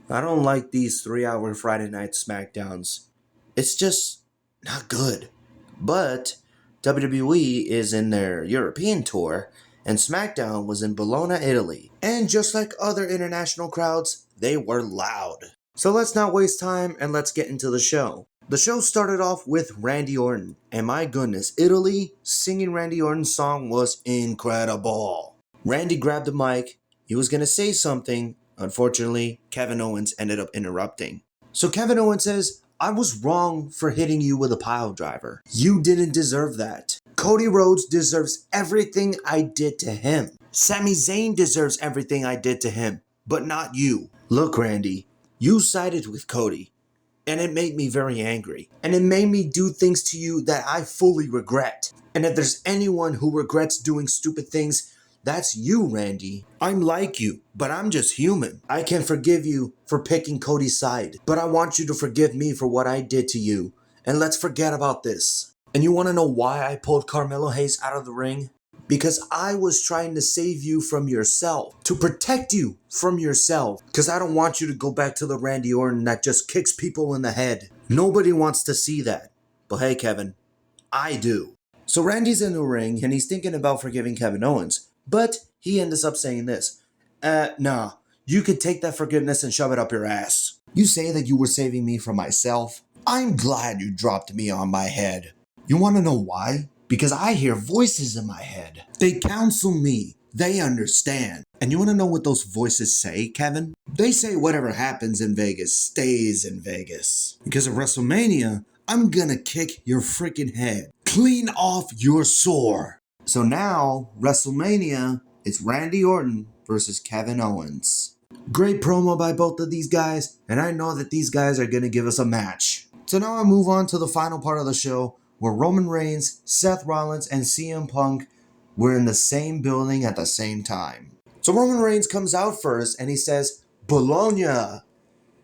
I don't like these 3-hour Friday night SmackDowns. It's just not good. But WWE is in their European tour, and SmackDown was in Bologna, Italy. And just like other international crowds, they were loud. So let's not waste time and let's get into the show. The show started off with Randy Orton, and my goodness, Italy singing Randy Orton's song was incredible. Randy grabbed the mic, he was gonna say something. Unfortunately, Kevin Owens ended up interrupting. So Kevin Owens says, I was wrong for hitting you with a pile driver. You didn't deserve that. Cody Rhodes deserves everything I did to him. Sami Zayn deserves everything I did to him, but not you. Look, Randy, you sided with Cody, and it made me very angry. And it made me do things to you that I fully regret. And if there's anyone who regrets doing stupid things, that's you, Randy. I'm like you, but I'm just human. I can forgive you for picking Cody's side, but I want you to forgive me for what I did to you. And let's forget about this. And you want to know why I pulled Carmelo Hayes out of the ring? Because I was trying to save you from yourself, to protect you from yourself. Because I don't want you to go back to the Randy Orton that just kicks people in the head. Nobody wants to see that. But hey, Kevin, I do. So Randy's in the ring and he's thinking about forgiving Kevin Owens. But he ends up saying this. Nah, you could take that forgiveness and shove it up your ass. You say that you were saving me from myself? I'm glad you dropped me on my head. You want to know why? Because I hear voices in my head. They counsel me. They understand. And you want to know what those voices say, Kevin? They say whatever happens in Vegas stays in Vegas. Because of WrestleMania, I'm gonna kick your freaking head clean off your sore. So now, WrestleMania, it's Randy Orton versus Kevin Owens. Great promo by both of these guys, and I know that these guys are gonna give us a match. So now I move on to the final part of the show, where Roman Reigns, Seth Rollins, and CM Punk were in the same building at the same time. So Roman Reigns comes out first, and he says, Bologna,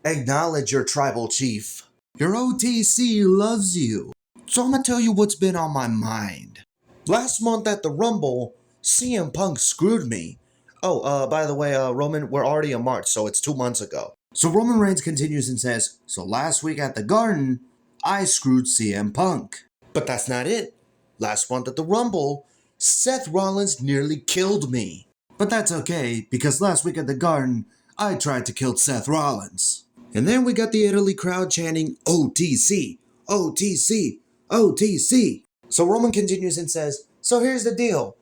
acknowledge your tribal chief. Your OTC loves you. So I'm gonna tell you what's been on my mind. Last month at the Rumble, CM Punk screwed me. Oh, by the way, Roman, we're already in March, so it's 2 months ago. So Roman Reigns continues and says, so last week at the Garden, I screwed CM Punk. But that's not it. Last month at the Rumble, Seth Rollins nearly killed me. But that's okay, because last week at the Garden, I tried to kill Seth Rollins. And then we got the Italy crowd chanting, OTC, OTC, OTC. So Roman continues and says, so here's the deal.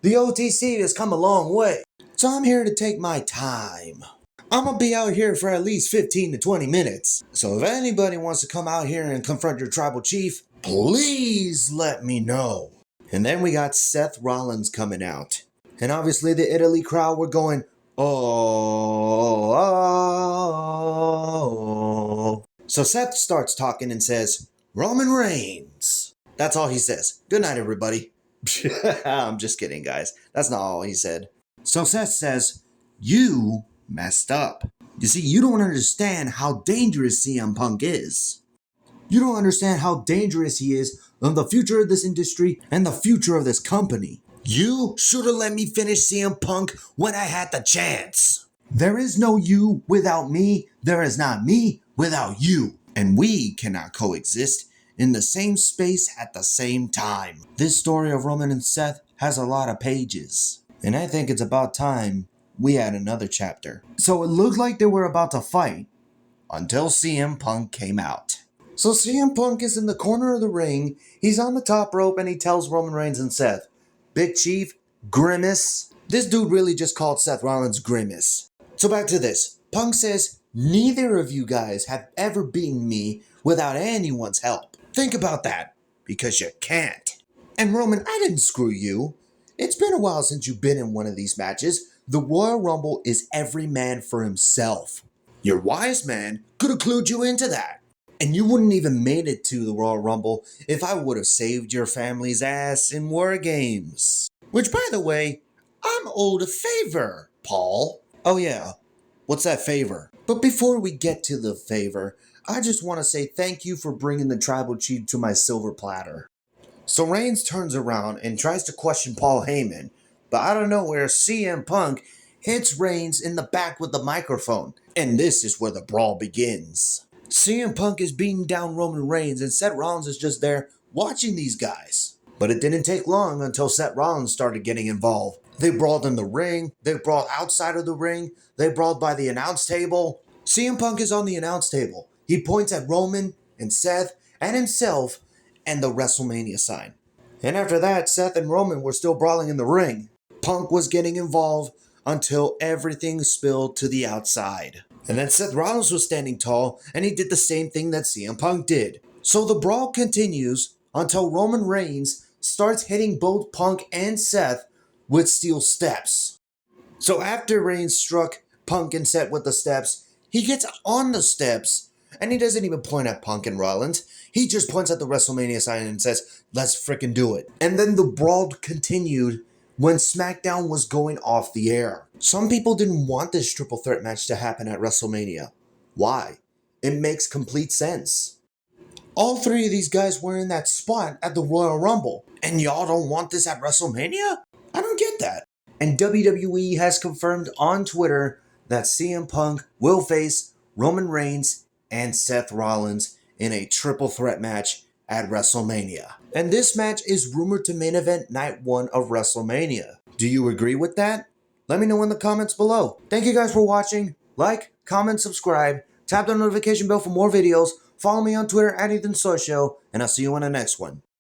The OTC has come a long way. So I'm here to take my time. I'm gonna be out here for at least 15 to 20 minutes. So if anybody wants to come out here and confront your tribal chief, please let me know. And then we got Seth Rollins coming out. And obviously the Italy crowd were going, oh, oh, oh. So Seth starts talking and says, Roman Reigns. That's all he says. Good night, everybody. I'm just kidding, guys. That's not all he said. So Seth says, you messed up. You see, you don't understand how dangerous CM Punk is. You don't understand how dangerous he is on the future of this industry and the future of this company. You should have let me finish CM Punk when I had the chance. There is no you without me. There is not me without you. And we cannot coexist in the same space at the same time. This story of Roman and Seth has a lot of pages. And I think it's about time we had another chapter. So it looked like they were about to fight until CM Punk came out. So CM Punk is in the corner of the ring. He's on the top rope and he tells Roman Reigns and Seth, Big Chief, Grimace. This dude really just called Seth Rollins Grimace. So back to this. Punk says, neither of you guys have ever beaten me without anyone's help. Think about that, because you can't. And Roman, I didn't screw you. It's been a while since you've been in one of these matches. The Royal Rumble is every man for himself. Your wise man could have clued you into that. And you wouldn't even made it to the Royal Rumble if I would have saved your family's ass in War Games. Which, by the way, I'm owed a favor, Paul. Oh yeah, what's that favor? But before we get to the favor, I just want to say thank you for bringing the tribal chief to my silver platter. So Reigns turns around and tries to question Paul Heyman, but out of nowhere, CM Punk hits Reigns in the back with the microphone. And this is where the brawl begins. CM Punk is beating down Roman Reigns and Seth Rollins is just there watching these guys. But it didn't take long until Seth Rollins started getting involved. They brawled in the ring, they brawled outside of the ring, they brawled by the announce table. CM Punk is on the announce table. He points at Roman and Seth and himself and the Wrestlemania sign. And after that, Seth and Roman were still brawling in the ring. Punk was getting involved until everything spilled to the outside. And then Seth Rollins was standing tall and he did the same thing that CM Punk did. So the brawl continues until Roman Reigns starts hitting both Punk and Seth with steel steps. So after Reigns struck Punk and Seth with the steps, he gets on the steps and he doesn't even point at Punk and Rollins. He just points at the WrestleMania sign and says, "Let's frickin' do it." And then the brawl continued when SmackDown was going off the air. Some people didn't want this triple threat match to happen at WrestleMania. Why? It makes complete sense. All three of these guys were in that spot at the Royal Rumble. And y'all don't want this at WrestleMania? I don't get that. And WWE has confirmed on Twitter that CM Punk will face Roman Reigns and Seth Rollins in a triple threat match at WrestleMania. And this match is rumored to main event night 1 of WrestleMania. Do you agree with that? Let me know in the comments below. Thank you guys for watching. Like, comment, subscribe, tap the notification bell for more videos, follow me on Twitter at EthanSocio, and I'll see you in the next one.